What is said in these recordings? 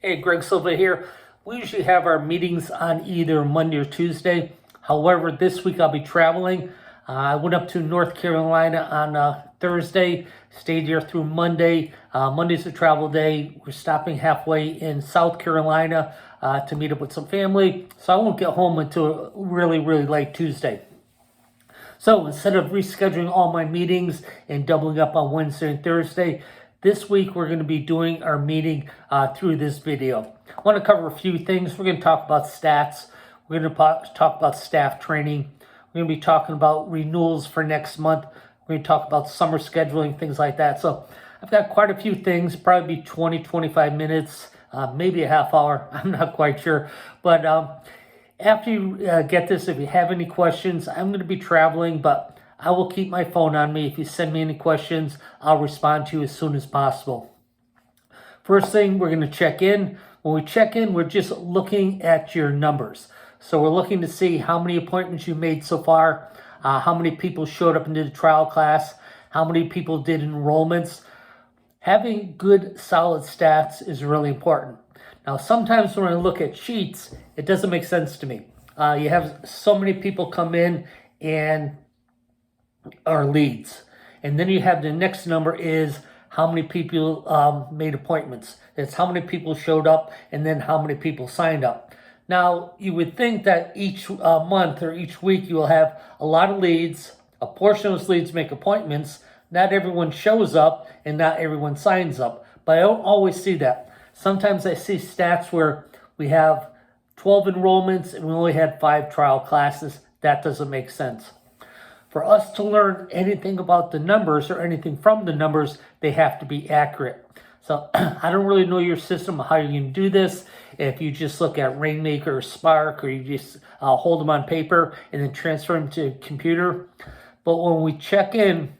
Hey, Greg Silva here. We usually have our meetings on either Monday or Tuesday. However, this week I'll be traveling. I went up to North Carolina on Thursday, stayed there through Monday. Monday's a travel day. We're stopping halfway in South Carolina to meet up with some family. So I won't get home until really, really late Tuesday. So instead of rescheduling all my meetings and doubling up on Wednesday and Thursday, this week we're going to be doing our meeting through this video. I want to cover a few things. We're going to talk about stats. We're going to talk about staff training. We're going to be talking about renewals for next month. We're going to talk about summer scheduling, things like that. So I've got quite a few things, probably be 20, 25 minutes, maybe a half hour. I'm not quite sure. But after you get this, if you have any questions, I'm going to be traveling, but I will keep my phone on me. If you send me any questions, I'll respond to you as soon as possible. First thing, we're going to check in. When we check in, we're just looking at your numbers. So we're looking to see how many appointments you made so far, how many people showed up into the trial class, how many people did enrollments. Having good, solid stats is really important. Now, sometimes when I look at sheets, it doesn't make sense to me. You have so many people come in and are leads. And then you have the next number is how many people made appointments. It's how many people showed up and then how many people signed up. Now, you would think that each month or each week you will have a lot of leads. A portion of those leads make appointments. Not everyone shows up and not everyone signs up. But I don't always see that. Sometimes I see stats where we have 12 enrollments and we only had 5 trial classes. That doesn't make sense. For us to learn anything about the numbers or anything from the numbers, they have to be accurate. So I don't really know your system, how you're going to do this. If you just look at Rainmaker or Spark, or you just hold them on paper and then transfer them to a computer. But when we check in,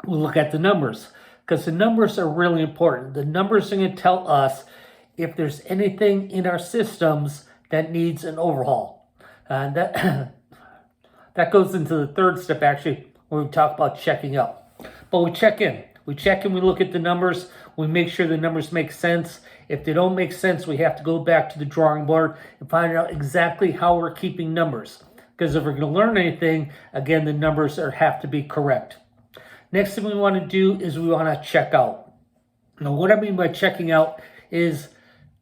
we look at the numbers because the numbers are really important. The numbers are going to tell us if there's anything in our systems that needs an overhaul. And that goes into the third step, actually, when we talk about checking up. But we check in. We look at the numbers. We make sure the numbers make sense. If they don't make sense, we have to go back to the drawing board and find out exactly how we're keeping numbers. Because if we're going to learn anything, again, the numbers have to be correct. Next thing we want to do is we want to check out. Now, what I mean by checking out is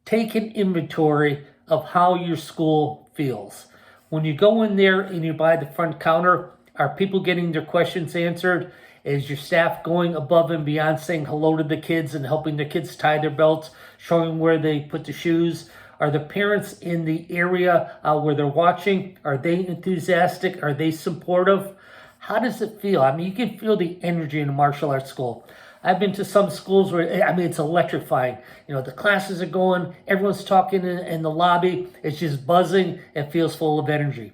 take an inventory of how your school feels. When you go in there and you buy the front counter, are people getting their questions answered? Is your staff going above and beyond saying hello to the kids and helping the kids tie their belts, showing where they put the shoes? Are the parents in the area where they're watching, are they enthusiastic? Are they supportive? How does it feel? I mean, you can feel the energy in a martial arts school. I've been to some schools where, it's electrifying. The classes are going, everyone's talking in the lobby. It's just buzzing. It feels full of energy.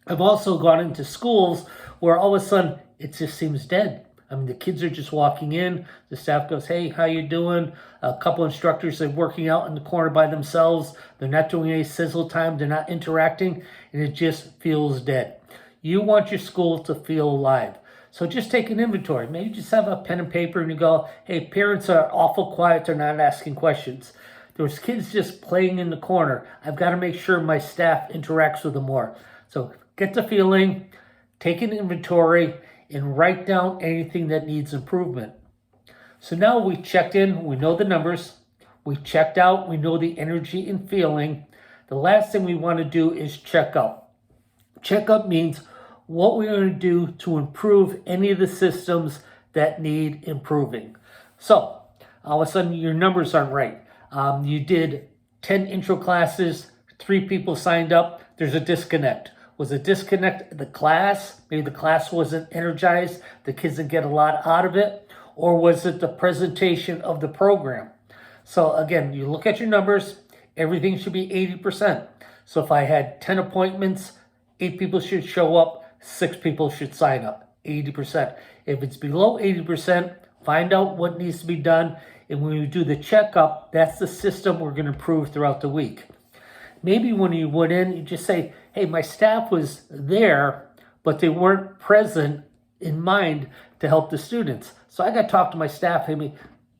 I've also gone into schools where all of a sudden it just seems dead. The kids are just walking in. The staff goes, hey, how you doing? A couple instructors are working out in the corner by themselves. They're not doing any sizzle time. They're not interacting. And it just feels dead. You want your school to feel alive. So just take an inventory. Maybe just have a pen and paper and you go, hey, parents are awful quiet. They're not asking questions. There's kids just playing in the corner. I've got to make sure my staff interacts with them more. So get the feeling, take an inventory, and write down anything that needs improvement. So now we checked in. We know the numbers. We checked out. We know the energy and feeling. The last thing we want to do is check up. Check up means what we're going to do to improve any of the systems that need improving. So all of a sudden your numbers aren't right. You did 10 intro classes, 3 people signed up. There's a disconnect. Was a disconnect the class? Maybe the class wasn't energized. The kids didn't get a lot out of it. Or was it the presentation of the program? So again, you look at your numbers. Everything should be 80%. So if I had 10 appointments, 8 people should show up. 6 people should sign up, 80%. If it's below 80%, find out what needs to be done. And when you do the checkup, that's the system we're going to improve throughout the week. Maybe when you went in, you just say, hey, my staff was there, but they weren't present in mind to help the students. So I got to talk to my staff. Hey,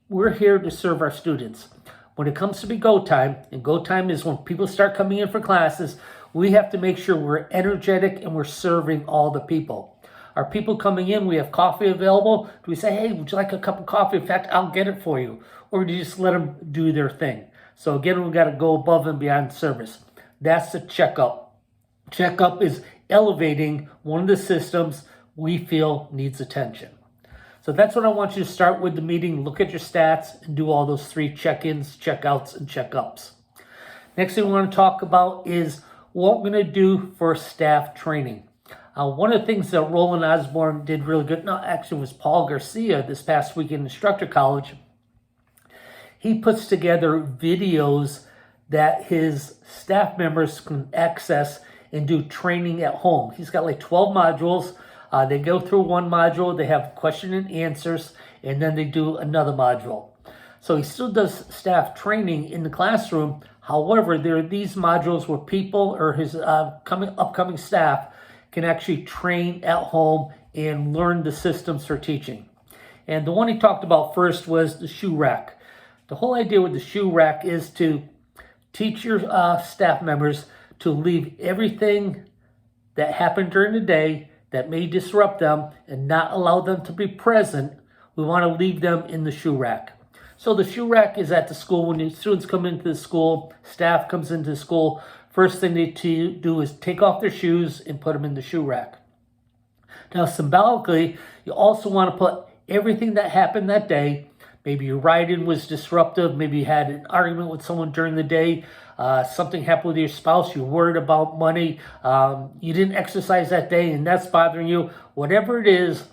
we're here to serve our students. When it comes to go time, and go time is when people start coming in for classes, we have to make sure we're energetic and we're serving all the people. Are people coming in, we have coffee available? Do we say, hey, would you like a cup of coffee? In fact, I'll get it for you. Or do you just let them do their thing? So again, we've got to go above and beyond service. That's the checkup. Checkup is elevating one of the systems we feel needs attention. So that's what I want you to start with the meeting. Look at your stats and do all those 3 check-ins, check-outs, and check-ups. Next thing we want to talk about is what we're going to do for staff training. One of the things that Roland Osborne did really good, no, actually it was Paul Garcia this past week in Instructor College. He puts together videos that his staff members can access and do training at home. He's got like 12 modules. They go through one module, they have question and answers, and then they do another module. So he still does staff training in the classroom. However, there are these modules where people or his upcoming staff can actually train at home and learn the systems for teaching. And the one he talked about first was the shoe rack. The whole idea with the shoe rack is to teach your staff members to leave everything that happened during the day that may disrupt them and not allow them to be present. We want to leave them in the shoe rack. So the shoe rack is at the school. When the students come into the school, staff comes into the school, first thing they do is take off their shoes and put them in the shoe rack. Now, symbolically, you also want to put everything that happened that day. Maybe your ride-in was disruptive. Maybe you had an argument with someone during the day. Something happened with your spouse. You're worried about money. You didn't exercise that day and that's bothering you. Whatever it is,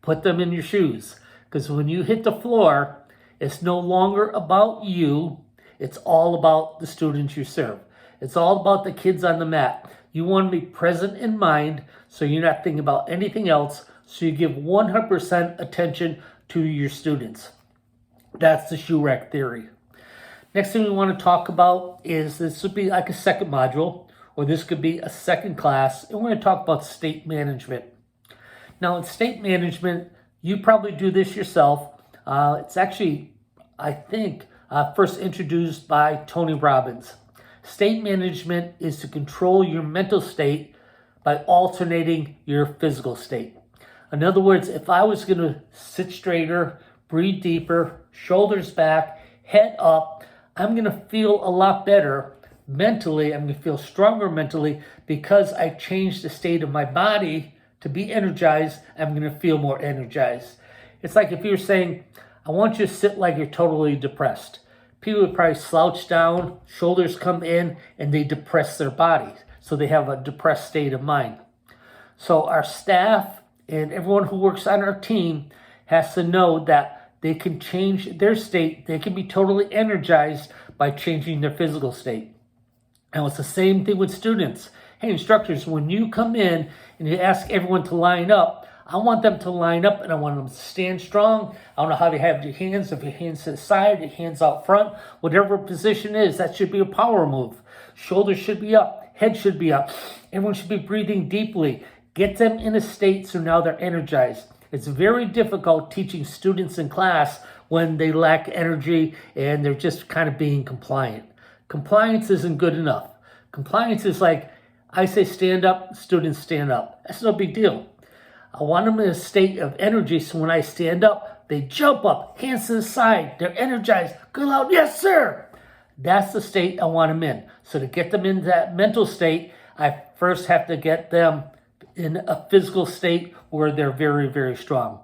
put them in your shoes. Because when you hit the floor, it's no longer about you. It's all about the students you serve. It's all about the kids on the mat. You want to be present in mind so you're not thinking about anything else. So you give 100% attention to your students. That's the shoe rack theory. Next thing we want to talk about is this would be like a second module, or this could be a second class, and we're going to talk about state management. Now, in state management, you probably do this yourself. It's actually, I think, first introduced by Tony Robbins. State management is to control your mental state by alternating your physical state. In other words, if I was going to sit straighter, breathe deeper, shoulders back, head up, I'm going to feel a lot better mentally. I'm going to feel stronger mentally because I changed the state of my body to be energized. I'm going to feel more energized. It's like if you're saying, I want you to sit like you're totally depressed. People would probably slouch down, shoulders come in, and they depress their bodies. So they have a depressed state of mind. So our staff and everyone who works on our team has to know that they can change their state. They can be totally energized by changing their physical state. And it's the same thing with students. Hey, instructors, when you come in and you ask everyone to line up, I want them to line up and I want them to stand strong. I don't know how to have your hands, if your hands to the side, your hands out front, whatever position is, that should be a power move. Shoulders should be up, head should be up. Everyone should be breathing deeply. Get them in a state so now they're energized. It's very difficult teaching students in class when they lack energy and they're just kind of being compliant. Compliance isn't good enough. Compliance is like, I say stand up, students stand up. That's no big deal. I want them in a state of energy so when I stand up, they jump up, hands to the side, they're energized, good loud, yes sir. That's the state I want them in. So to get them into that mental state, I first have to get them in a physical state where they're very, very strong.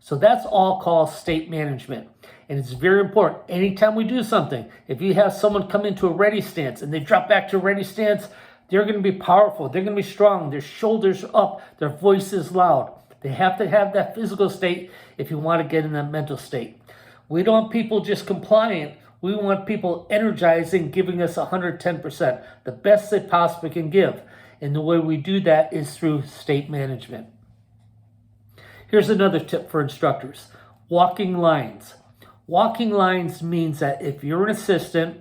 So that's all called state management. And it's very important. Anytime we do something, if you have someone come into a ready stance and they drop back to a ready stance, they're going to be powerful. They're going to be strong. Their shoulders are up. Their voice is loud. They have to have that physical state if you want to get in that mental state. We don't want people just compliant. We want people energizing, giving us 110%, the best they possibly can give. And the way we do that is through state management. Here's another tip for instructors. Walking lines. Walking lines means that if you're an assistant,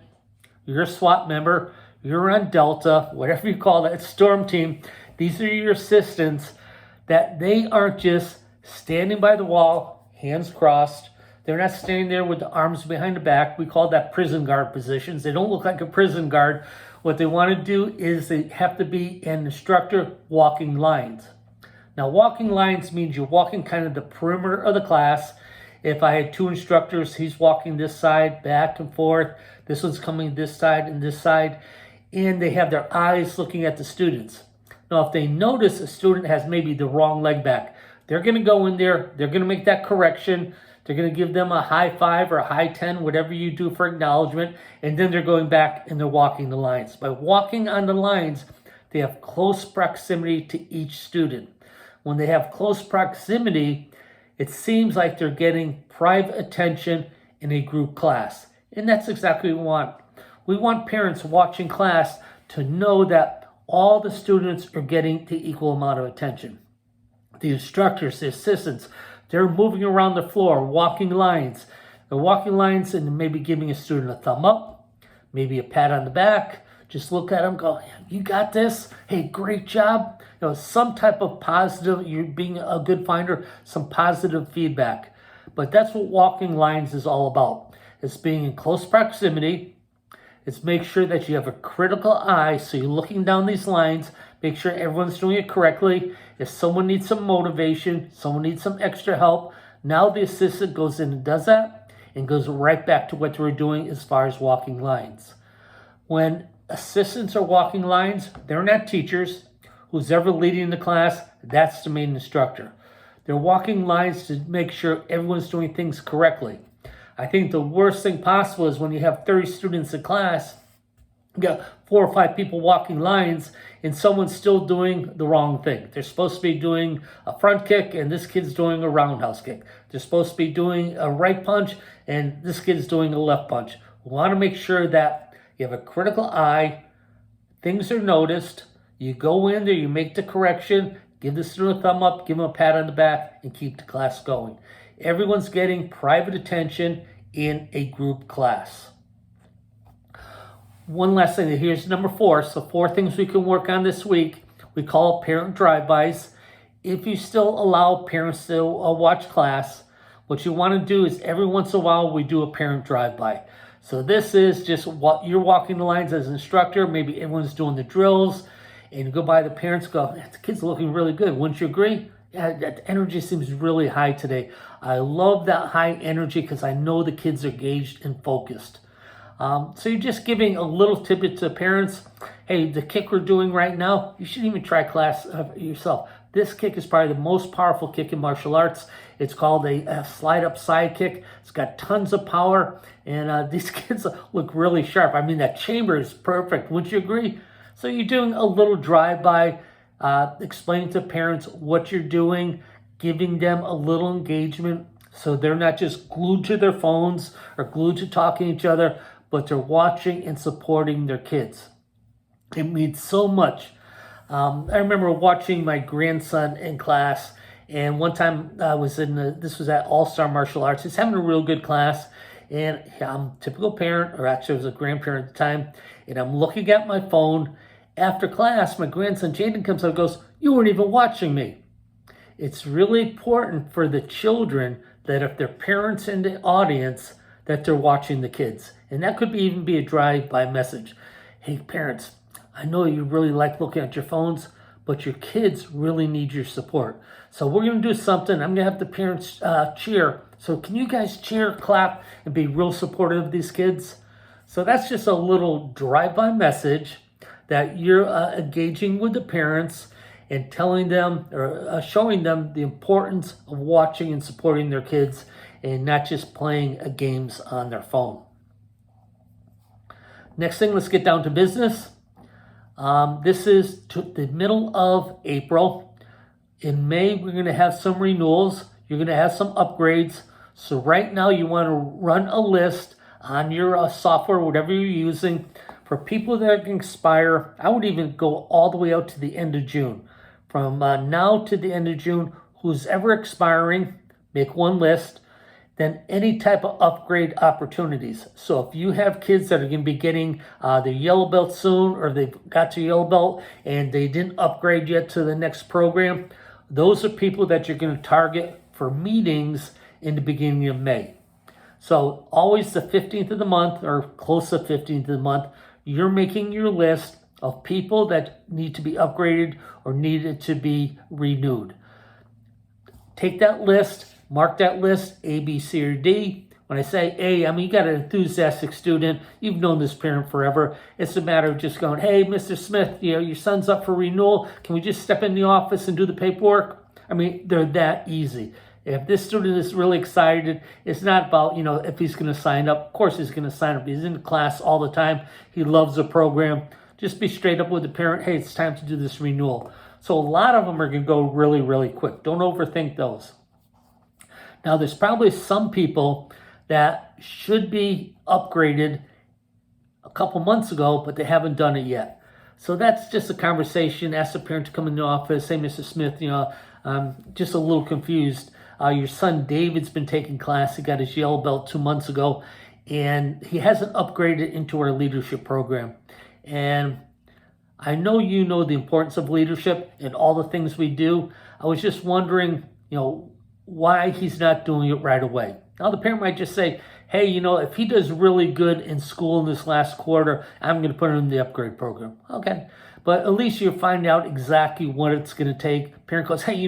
you're a SWAT member, you're on Delta, whatever you call that, storm team, these are your assistants, that they aren't just standing by the wall, hands crossed, They're not standing there with the arms behind the back. We call that prison guard positions. They don't look like a prison guard. What they want to do is they have to be an instructor walking lines. Now, walking lines means you're walking kind of the perimeter of the class. If I had two instructors, he's walking this side, back and forth. This one's coming this side and this side. And they have their eyes looking at the students. Now, if they notice a student has maybe the wrong leg back, they're going to go in there. They're going to make that correction. They're going to give them a high 5 or a high 10, whatever you do for acknowledgement. And then they're going back and they're walking the lines. By walking on the lines, they have close proximity to each student. When they have close proximity, it seems like they're getting private attention in a group class. And that's exactly what we want. We want parents watching class to know that all the students are getting the equal amount of attention. The instructors, the assistants, they're moving around the floor, walking lines. They're walking lines and maybe giving a student a thumb up, maybe a pat on the back. Just look at them, go, you got this. Hey, great job. Some type of positive, you're being a good finder, some positive feedback. But that's what walking lines is all about. It's being in close proximity. It's make sure that you have a critical eye. So you're looking down these lines, make sure everyone's doing it correctly. If someone needs some motivation, someone needs some extra help, now the assistant goes in and does that and goes right back to what they were doing as far as walking lines. When assistants are walking lines, they're not teachers. Who's ever leading the class, that's the main instructor. They're walking lines to make sure everyone's doing things correctly. I think the worst thing possible is when you have 30 students in class, you got 4 or 5 people walking lines, and someone's still doing the wrong thing. They're supposed to be doing a front kick, and this kid's doing a roundhouse kick. They're supposed to be doing a right punch, and this kid's doing a left punch. We want to make sure that you have a critical eye, things are noticed, you go in there, you make the correction, give the student a thumb up, give them a pat on the back, and keep the class going. Everyone's getting private attention in a group class. One last thing, here's number 4. So 4 things we can work on this week. We call parent drive-bys. If you still allow parents to watch class, what you want to do is every once in a while we do a parent drive-by. So this is just what you're walking the lines as an instructor. Maybe everyone's doing the drills. And you go by the parents, go, the kid's looking really good. Wouldn't you agree? Yeah, that energy seems really high today. I love that high energy because I know the kids are engaged and focused. So you're just giving a little tidbit to parents. Hey, the kick we're doing right now, you should even try class yourself. This kick is probably the most powerful kick in martial arts. It's called a slide-up side kick. It's got tons of power, and these kids look really sharp. I mean, that chamber is perfect. Wouldn't you agree? So you're doing a little drive-by, explaining to parents what you're doing, giving them a little engagement so they're not just glued to their phones or glued to talking to each other, but they're watching and supporting their kids. It means so much. I remember watching my grandson in class, and one time I was this was at All-Star Martial Arts. He's having a real good class, and I'm a typical parent, or actually I was a grandparent at the time, and I'm looking at my phone. After class, my grandson Jaden comes up and goes, "You weren't even watching me." It's really important for the children that if their parents in the audience, that they're watching the kids. And that could even be a drive-by message. Hey, parents, I know you really like looking at your phones, but your kids really need your support. So we're going to do something. I'm going to have the parents cheer. So can you guys cheer, clap, and be real supportive of these kids? So that's just a little drive-by message that you're engaging with the parents and telling them or showing them the importance of watching and supporting their kids and not just playing games on their phone. Next thing, let's get down to business. This is the middle of April. In May, we're going to have some renewals. You're going to have some upgrades. So right now, you want to run a list on your software, whatever you're using, for people that can expire. I would even go all the way out to the end of June. From now to the end of June, who's ever expiring, make one list. Then any type of upgrade opportunities. So if you have kids that are going to be getting their yellow belt soon, or they've got to yellow belt and they didn't upgrade yet to the next program, those are people that you're going to target for meetings in the beginning of May. So always the 15th of the month or close to 15th of the month, you're making your list of people that need to be upgraded or needed to be renewed. Take that list, mark that list, A, B, C, or D. When I say A, I mean, you got an enthusiastic student. You've known this parent forever. It's a matter of just going, hey, Mr. Smith, your son's up for renewal. Can we just step in the office and do the paperwork? I mean, they're that easy. If this student is really excited, it's not about, if he's going to sign up. Of course he's going to sign up. He's in class all the time. He loves the program. Just be straight up with the parent. Hey, it's time to do this renewal. So a lot of them are going to go really, really quick. Don't overthink those. Now, there's probably some people that should be upgraded a couple months ago, but they haven't done it yet. So that's just a conversation. Ask the parent to come in the office. Say, Mr. Smith, I'm just a little confused. Your son David's been taking class. He got his yellow belt 2 months ago, and he hasn't upgraded into our leadership program. And I know you know the importance of leadership and all the things we do. I was just wondering, why he's not doing it right away. Now, the parent might just say, hey, if he does really good in school in this last quarter, I'm going to put him in the upgrade program. Okay. But at least you'll find out exactly what it's going to take. Parent goes, hey,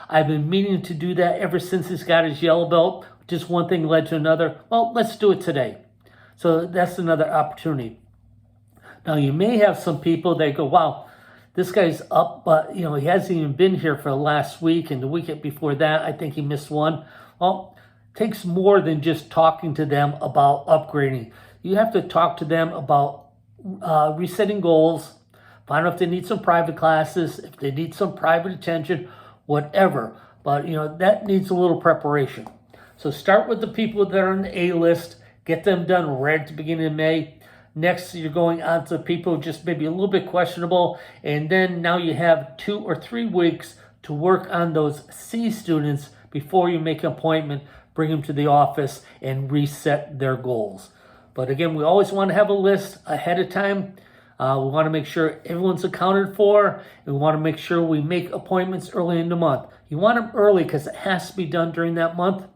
I've been meaning to do that ever since he's got his yellow belt. Just one thing led to another. Well, let's do it today. So that's another opportunity. Now, you may have some people that go, wow, this guy's up, but, he hasn't even been here for the last week. And the weekend before that, I think he missed one. Well, it takes more than just talking to them about upgrading. You have to talk to them about resetting goals. Find out if they need some private classes, if they need some private attention, whatever. But, that needs a little preparation. So start with the people that are on the A list. Get them done right at the beginning of May. Next, you're going on to people just maybe a little bit questionable. And then now you have 2 or 3 weeks to work on those C students before you make an appointment, bring them to the office, and reset their goals. But again, we always want to have a list ahead of time. We want to make sure everyone's accounted for, and we want to make sure we make appointments early in the month. You want them early because it has to be done during that month.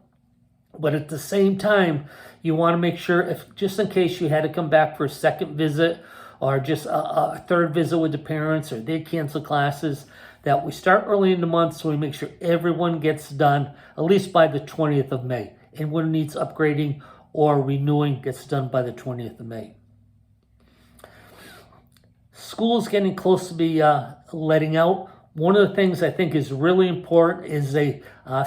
But at the same time, you want to make sure, if just in case you had to come back for a second visit or just a third visit with the parents or they cancel classes, that we start early in the month so we make sure everyone gets done at least by the 20th of May. Anyone who needs upgrading or renewing gets done by the 20th of May. School's getting close to be letting out. One of the things I think is really important is a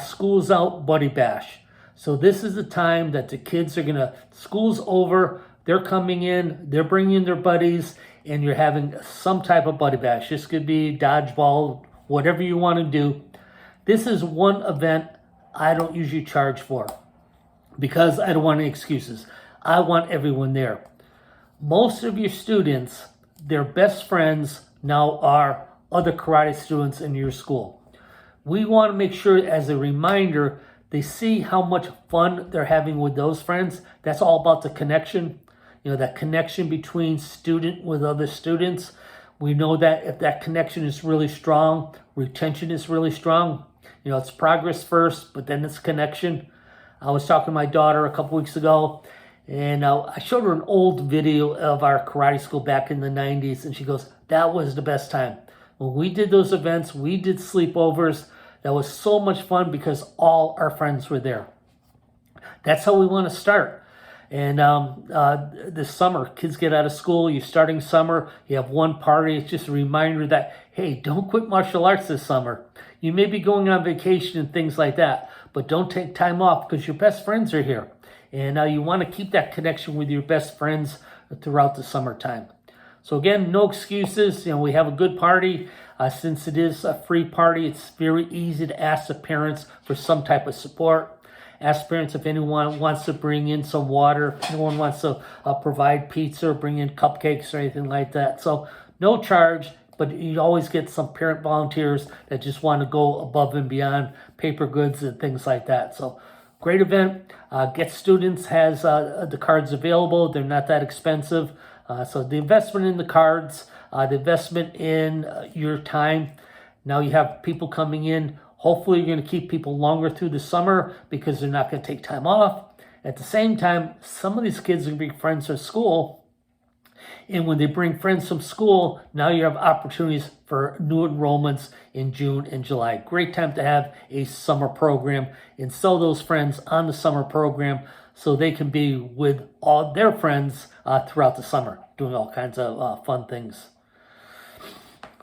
school's out buddy bash. So this is the time that the kids are school's over, they're coming in, they're bringing in their buddies, and you're having some type of buddy bash. This could be dodgeball, whatever you want to do. This is one event I don't usually charge for because I don't want any excuses. I want everyone there. Most of your students, their best friends now are other karate students in your school. We want to make sure, as a reminder, they see how much fun they're having with those friends. That's all about the connection. That connection between student with other students. We know that if that connection is really strong, retention is really strong. It's progress first, but then it's connection. I was talking to my daughter a couple weeks ago, and I showed her an old video of our karate school back in the 90s, and she goes, that was the best time. When we did those events, we did sleepovers. That was so much fun because all our friends were there. That's how we want to start. And this summer, kids get out of school, you're starting summer, you have one party. It's just a reminder that, hey, don't quit martial arts this summer. You may be going on vacation and things like that, but don't take time off because your best friends are here. And you want to keep that connection with your best friends throughout the summertime. So again, no excuses. We have a good party. Since it is a free party, it's very easy to ask the parents for some type of support. Ask parents if anyone wants to bring in some water, if anyone wants to provide pizza or bring in cupcakes or anything like that. So no charge, but you always get some parent volunteers that just want to go above and beyond, paper goods and things like that. So great event. Get Students has the cards available. They're not that expensive. So the investment in the cards, the investment in your time. Now you have people coming in. Hopefully you're going to keep people longer through the summer because they're not going to take time off. At the same time, some of these kids are going to be friends from school. And when they bring friends from school, now you have opportunities for new enrollments in June and July. Great time to have a summer program and sell those friends on the summer program so they can be with all their friends throughout the summer, doing all kinds of fun things.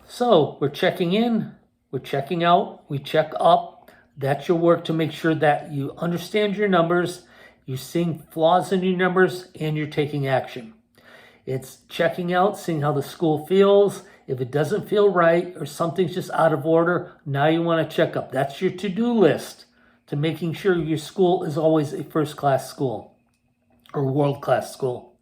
So we're checking in, we're checking out, we check up. That's your work to make sure that you understand your numbers, you're seeing flaws in your numbers, and you're taking action. It's checking out, seeing how the school feels. If it doesn't feel right or something's just out of order, now you want to check up. That's your to-do list to making sure your school is always a first-class school or world-class school.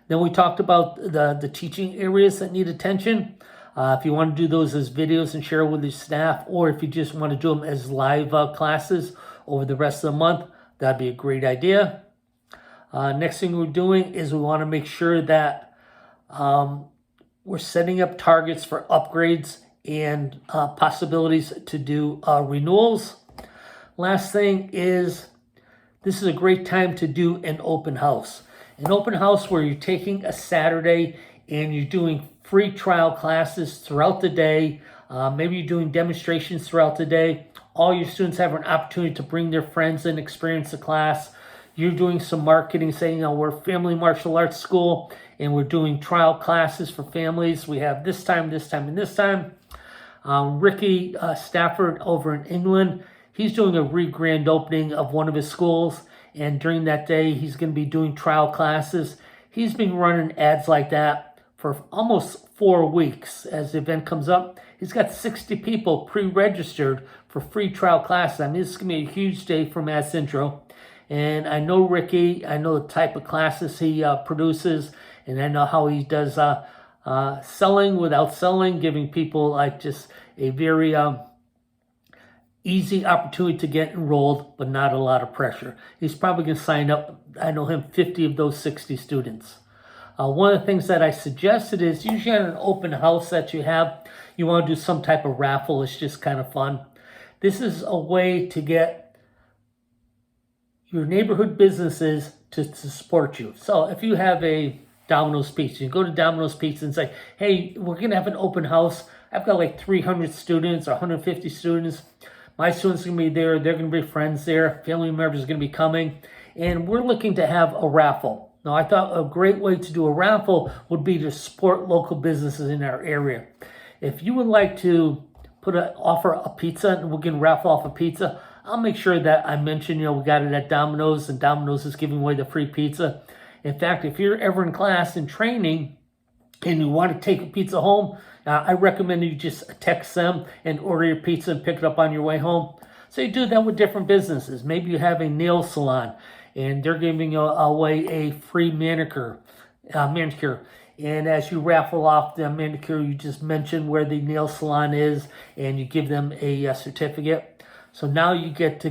Then we talked about the teaching areas that need attention. If you want to do those as videos and share with your staff, or if you just want to do them as live classes over the rest of the month, that'd be a great idea. Next thing we're doing is we want to make sure that we're setting up targets for upgrades and possibilities to do renewals. Last thing is, this is a great time to do an open house. An open house where you're taking a Saturday and you're doing free trial classes throughout the day. Maybe you're doing demonstrations throughout the day. All your students have an opportunity to bring their friends and experience the class. You're doing some marketing, saying, we're a family martial arts school and we're doing trial classes for families. We have this time, this time, and this time. Ricky Stafford over in England, he's doing a re-grand opening of one of his schools. And during that day, he's going to be doing trial classes. He's been running ads like that for almost 4 weeks. As the event comes up, he's got 60 people pre-registered for free trial classes. I mean, this is going to be a huge day for Mass Intro. And I know Ricky, I know the type of classes he produces, and I know how he does selling without selling, giving people like just a very easy opportunity to get enrolled, but not a lot of pressure. He's probably going to sign up, I know him, 50 of those 60 students. One of the things that I suggested is usually on an open house that you have, you want to do some type of raffle. It's just kind of fun. This is a way to get your neighborhood businesses to support you. So if you have a Domino's Pizza, you go to Domino's Pizza and say, hey, we're going to have an open house. I've got like 300 students or 150 students. My students are going to be there. They're going to be friends there. Family members are going to be coming. And we're looking to have a raffle. Now, I thought a great way to do a raffle would be to support local businesses in our area. If you would like to offer a pizza and we're going to raffle off a pizza, I'll make sure that I mention, we got it at Domino's and Domino's is giving away the free pizza. In fact, if you're ever in class and training and you want to take a pizza home, I recommend you just text them and order your pizza and pick it up on your way home. So you do that with different businesses. Maybe you have a nail salon and they're giving away a free manicure. And as you raffle off the manicure, you just mention where the nail salon is and you give them a certificate. So now you get to